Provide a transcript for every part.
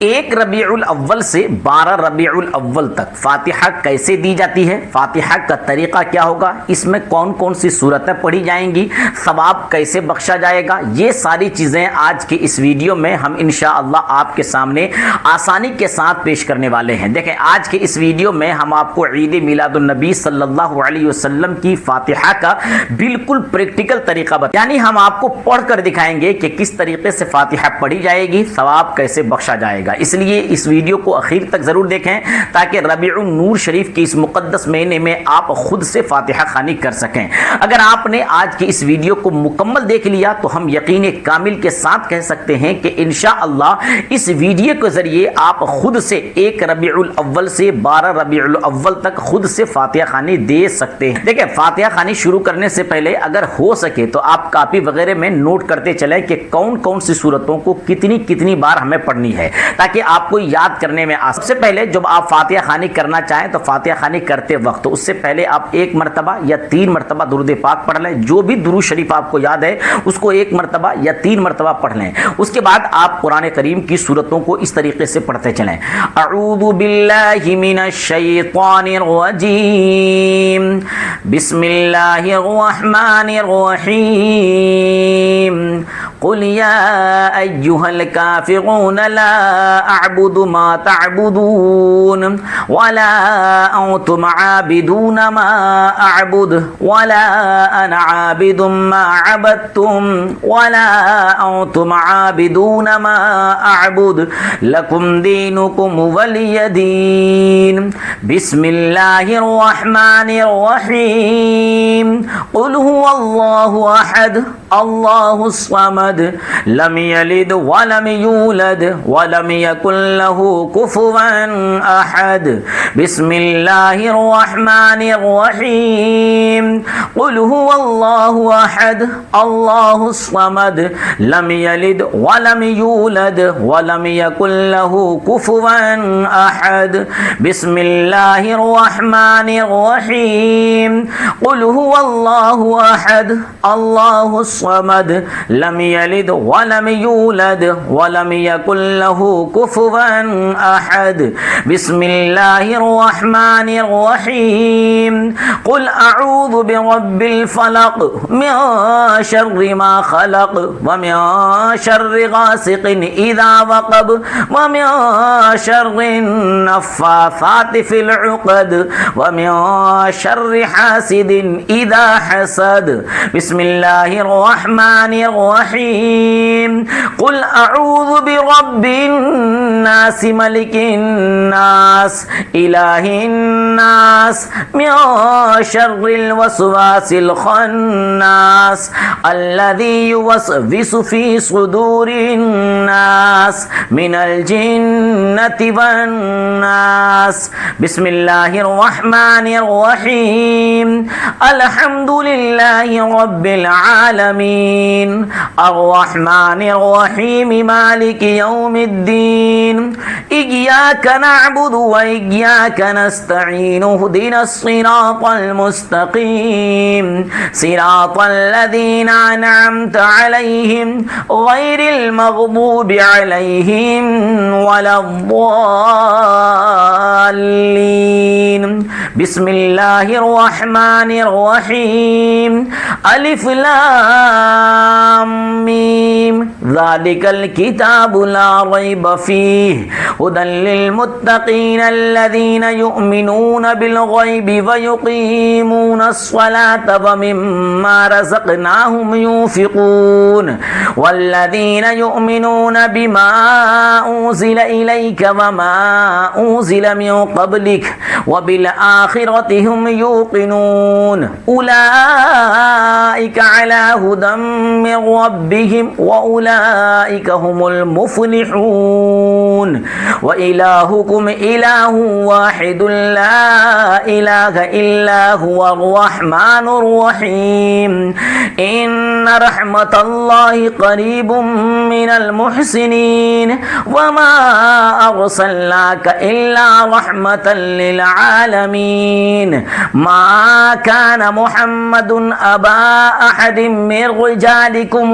ایک ربیع الاول سے 12 ربیع الاول تک فاتحہ کیسے دی جاتی ہے، فاتحہ کا طریقہ کیا ہوگا، اس میں کون کون سی صورتیں پڑھی جائیں گی، ثواب کیسے بخشا جائے گا، یہ ساری چیزیں آج کے اس ویڈیو میں ہم انشاءاللہ آپ کے سامنے آسانی کے ساتھ پیش کرنے والے ہیں۔ دیکھیں آج کے اس ویڈیو میں ہم آپ کو عید میلاد النبی صلی اللہ علیہ وسلم کی فاتحہ کا بالکل پریکٹیکل طریقہ یعنی ہم آپ کو پڑھ کر دکھائیں گے کہ کس طریقے سے فاتحہ پڑھی جائے گی، ثواب کیسے بخشا جائے گا۔ اس لیے اس ویڈیو کو اخیر تک ضرور دیکھیں تاکہ ربیع النور شریف کی اس مقدس مہینے میں آپ خود سے فاتحہ خوانی کر سکیں۔ اگر آپ نے آج کی اس ویڈیو کو مکمل دیکھ لیا تو ہم یقین کامل کے ساتھ کہہ سکتے ہیں کہ انشاءاللہ اس ویڈیو کے ذریعے آپ خود سے ایک ربیع الاول سے 12 ربیع الاول تک خود سے فاتحہ خوانی دے سکتے ہیں۔ دیکھیں فاتحہ خوانی شروع کرنے سے پہلے اگر ہو سکے تو آپ کاپی وغیرہ میں نوٹ کرتے چلیں کہ کون کون سی صورتوں کو کتنی بار ہمیں پڑھنی ہے تاکہ آپ کو یاد کرنے میں سب سے پہلے جب آپ فاتحہ خوانی کرنا چاہیں تو فاتحہ خوانی کرتے وقت اس سے پہلے آپ 1 مرتبہ یا 3 مرتبہ درود پاک پڑھ لیں، جو بھی درود شریف آپ کو یاد ہے اس کو 1 مرتبہ یا 3 مرتبہ پڑھ لیں۔ اس کے بعد آپ قرآن کریم کی سورتوں کو اس طریقے سے پڑھتے چلیں، اعوذ باللہ من الشیطان الرجیم، بسم اللہ الرحمن الرحیم، قل یا ایہا الکافرون لا اعبد ما تعبدون ولا انتم عابدون ما اعبد ولا انا عابد ما عبدتم ولا انتم عابدون ما اعبد لكم دينكم ولي دين بسم الله الرحمن الرحيم قل هو الله احد الله الصمد لم يلد ولم يولد ولم يكن له كفوا احد بسم الله الرحمن الرحيم قل هو الله احد الله الصمد لم يلد ولم يولد ولم يكن له كفوا احد بسم الله الرحمن الرحيم قل هو الله احد الله الصمد لم يلد ولم يولد ولم يكن له كفوا احد بسم الله الرحمن الرحيم قل اعوذ برب الفلق من شر ما خلق ومن شر غاسق اذا وقب ومن شر النفاثات في العقد ومن شر حاسد اذا حسد بسم الله الرحمن الرحيم قل اعوذ برب الناس ملك الناس اله الناس من شر الوسواس الخناس الذي يوسوس في صدور الناس من الجنة والناس بسم الله الرحمن الرحيم الحمد لله رب العالمين الرحمن الرحيم مالك يوم الدين إياك نعبد وإياك نستعين اهدنا الصراط المستقيم صراط الذين أنعمت عليهم غير المغضوب عليهم ولا الضالين بسم الله الرحمن الرحيم ألف لام ميم ذلك الكتاب لا ريب فيه هدى للمتقين الذين يؤمنون بالغيب ويقيمون الصلاة ومما رزقناهم ينفقون والذين يؤمنون بما أنزل إليك وما أنزل من قبلك وبالآخرة هم يوقنون أولئك على هدى من ربهم وأولئك هم المفلحون وإلهكم إله واحد لا إله إلا هو الرحمن الرحيم إن رحمة الله قريب من المحسنين وما أرسلناك إلا رحمة للعالمين ما كان محمد أبا أحد من رجالكم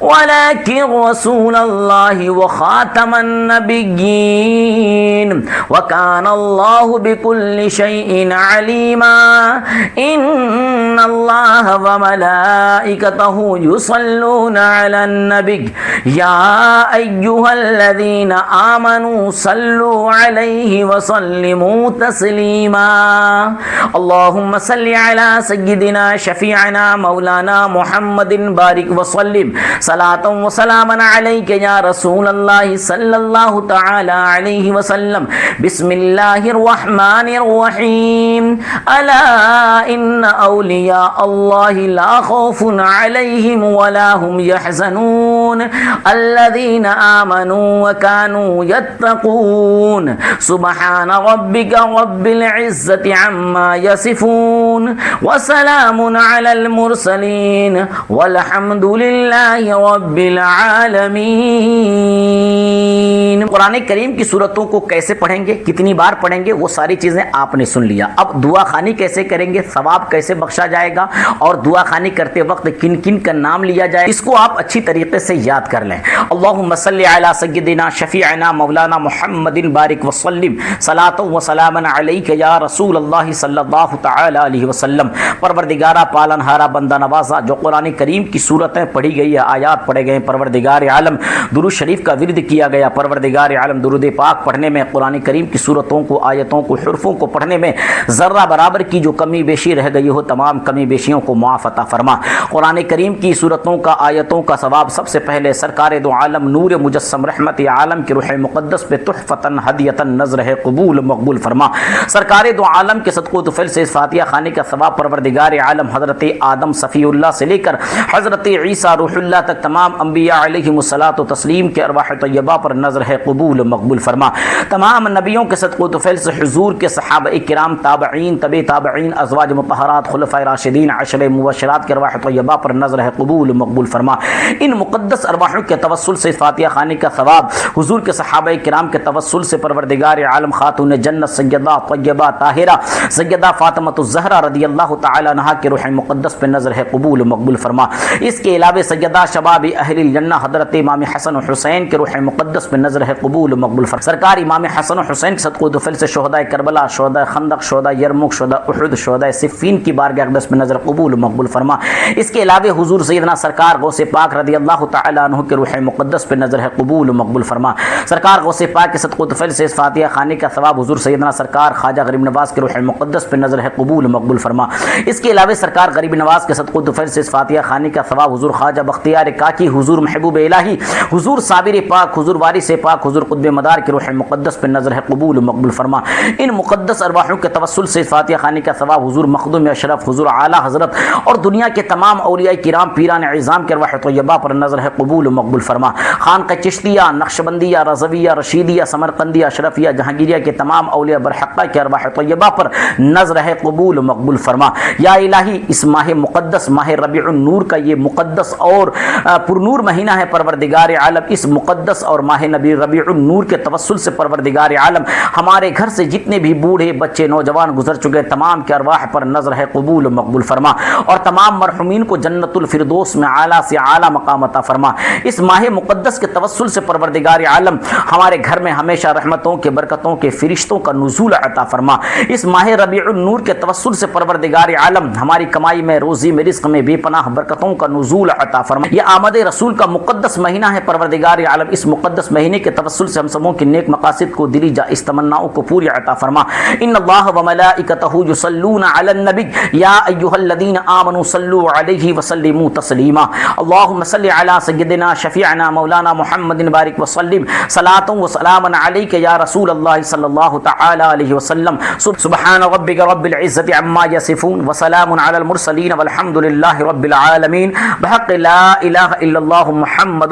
ولكن رسول الله وخاتم النبيين وكان الله بكل شيء عليما إن الله وملائكته يصلون على النبي يا أيها الذين آمنوا صلوا عليه وسلموا تسليما اللهم صل على سيدنا شفيعنا مولانا محمد بارك وسلم صلاة وسلاما عليك يا رسول الله صلى الله تعالى عليه وسلم بسم الله الرحمن الرحيم ألا إن أولياء الله لا خوف عليهم ولا هم يحزنون الذين آمنوا وكانوا يتقون سبحان ربك رب العزة عما يصفون وسلام على المرسلين والحمد لله رب العالمین۔ قرآن کریم کی صورتوں کو کیسے پڑھیں گے، کتنی بار پڑھیں گے، وہ ساری چیزیں آپ نے سن لیا۔ اب دعا خوانی کیسے کریں گے، ثواب کیسے بخشا جائے گا، اور دعا خوانی کرتے وقت کن کن کا نام لیا جائے، اس کو آپ اچھی طریقے سے یاد کر لیں۔ اللہم صلی علی سیدنا شفیعنا مولانا محمد بارک وسلم صلاۃ و سلاما علیک یا رسول اللہ صلی اللہ تعالی علیہ وسلم۔ پروردگارہ پالنہارا بندہ نوازا، جو قرآن کریم کی صورتیں پڑھی گئی ہے، آیات پڑھے گئے، پروردگار عالم درود شریف کا ورد کیا گیا، پروردگار عالم درود پاک پڑھنے میں، قرآن کریم کی صورتوں کو، آیتوں کو، حرفوں کو پڑھنے میں ذرہ برابر کی جو کمی بیشی رہ گئی ہو، تمام کمی بیشیوں کو معاف عطا فرما۔ قرآن کریم کی صورتوں کا، آیتوں کا ثواب سب سے پہلے سرکار دو عالم نور مجسم رحمت عالم کی روح مقدس پہ تحفتاً ہدیتاً نظر ہے قبول مقبول فرما۔ سرکار دو عالم کے صدقہ و طفیل سے فاتحہ خانے کا ثواب پروردگار عالم حضرت آدم صفی اللہ سے لے کر حضرت عیسیٰ روح اللہ تک تمام انبیاء علیہم الصلاۃ و تسلیم کے ارواح طیبہ پر نظر ہے قبول مقبول فرما۔ تمام نبیوں کے صدقہ و طفیل سے حضور کے صحابہ کرام، تابعین، تبع تابعین، ازواج مطہرات، خلفائے راشدین، عشرہ مبشرات کے ارواح طیبہ پر نظر ہے قبول مقبول فرما۔ ان مقدس ارواحوں کے توسل سے فاتحہ خانے کا ثواب حضور کے صحابہ کرام کے توسل سے پروردگار عالم خاتون جنت سیدہ طیبہ طاہرہ سیدہ فاطمہ الزہرا رضی اللہ تعالی عنہا کے روح مقدس پہ نظر ہے قبول مقبول فرما۔ اس کے علاوہ سیدہ شباب اہل الجنہ حضرت امام حسن و حسین کے روح مقدس پہ نظر ہے قبول مقبول فرما۔ سرکار امام حسن و حسین کے صدقہ و طفیل سے شہداء کربلا، شہداء خندق، شہداء یرموک، شہداء احد، شہداء صفین کی بارگاہ اقدس پہ نظر قبول مقبول فرما۔ اس کے علاوہ حضور سیدنا سرکار غوث پاک رضی اللہ تعالی عنہ کے روح مقدس پہ نظر ہے قبول مقبول فرما۔ سرکار غوث پاک کے صدقہ و طفیل سے فاتحہ خانے کا ثواب حضور سیدنا سرکار خواجہ غریب نواز کے روح مقدس پہ نظر ہے قبول مقبول فرما۔ اس کے علاوہ سرکار غریب نواز کے صدقہ و طفیل سے فاتحہ خانے کا ثواب حضور خواجہ بختیار کاکی، حضور محبوب الہی، حضور صابر پاک، حضور وارث پاک، حضور قطب مدار کے روح مقدس پہ نظر ہے قبول مقبول فرما۔ ان مقدس ارواحوں کے توسل سے فاتحہ خانے کا ثواب حضور مخدوم اشرف، حضور اعلیٰ حضرت اور دنیا کے تمام اولیاء کرام، پیران اعظام کے ارواح طیبہ پر نظر ہے قبول مقبول فرما۔ خانقہ چشتیہ، نقشبندیہ، رضویہ، رشیدیہ، سمرقندیہ، اشرفیہ، جہانگیریہ کے تمام اولیاء برحقہ کے ارواح طیبہ پر نظر ہے قبول مقبول فرما۔ یا الہی، اس ماہ مقدس، ماہ ربیع النور کا یہ مقدس اور پرنور مہینہ ہے پروردگار عالم، اس مقدس اور ماہ نبی ربیع النور کے توسل سے پروردگار عالم ہمارے گھر سے جتنے بھی بوڑھے بچے نوجوان گزر چکے تمام کے ارواح پر نظر ہے قبول مقبول فرما، اور تمام مرحومین کو جنت الفردوس میں اعلیٰ سے اعلیٰ مقام عطا فرما۔ اس ماہ مقدس کے توسل سے پروردگار عالم ہمارے گھر میں ہمیشہ رحمتوں کے، برکتوں کے، فرشتوں کا نزول عطا فرما۔ اس ماہ ربیع النور کے توسل سے پروردگار عالم ہماری کمائی میں، روزی میں، رزق میں بے پناہ برکتوں کا نزول عطا فرما۔ یہ آمد رسول کا مقدس مہینہ ہے پروردگار عالم، اس مقدس مہینے کے توسل سے ہم سبوں کی نیک مقاصد کو، دلی جائز تمناؤں کو پوری عطا فرما۔ ان اللہ وملائکتہ یصلون علی النبی یا ایھا الذین آمنوا صلوا علیہ وسلموا تسلیما۔ اللہم صل علی سیدنا شفیعنا مولانا محمد بارک وسلم صلاۃ و سلاما علیک یا رسول اللہ صلی اللہ تعالی علیہ وسلم۔ سبحان ربک رب العزة عما یصفون وسلام علی المرسلین والحمد للہ رب العالمین بحق لا الہ الا اللہ محمد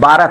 12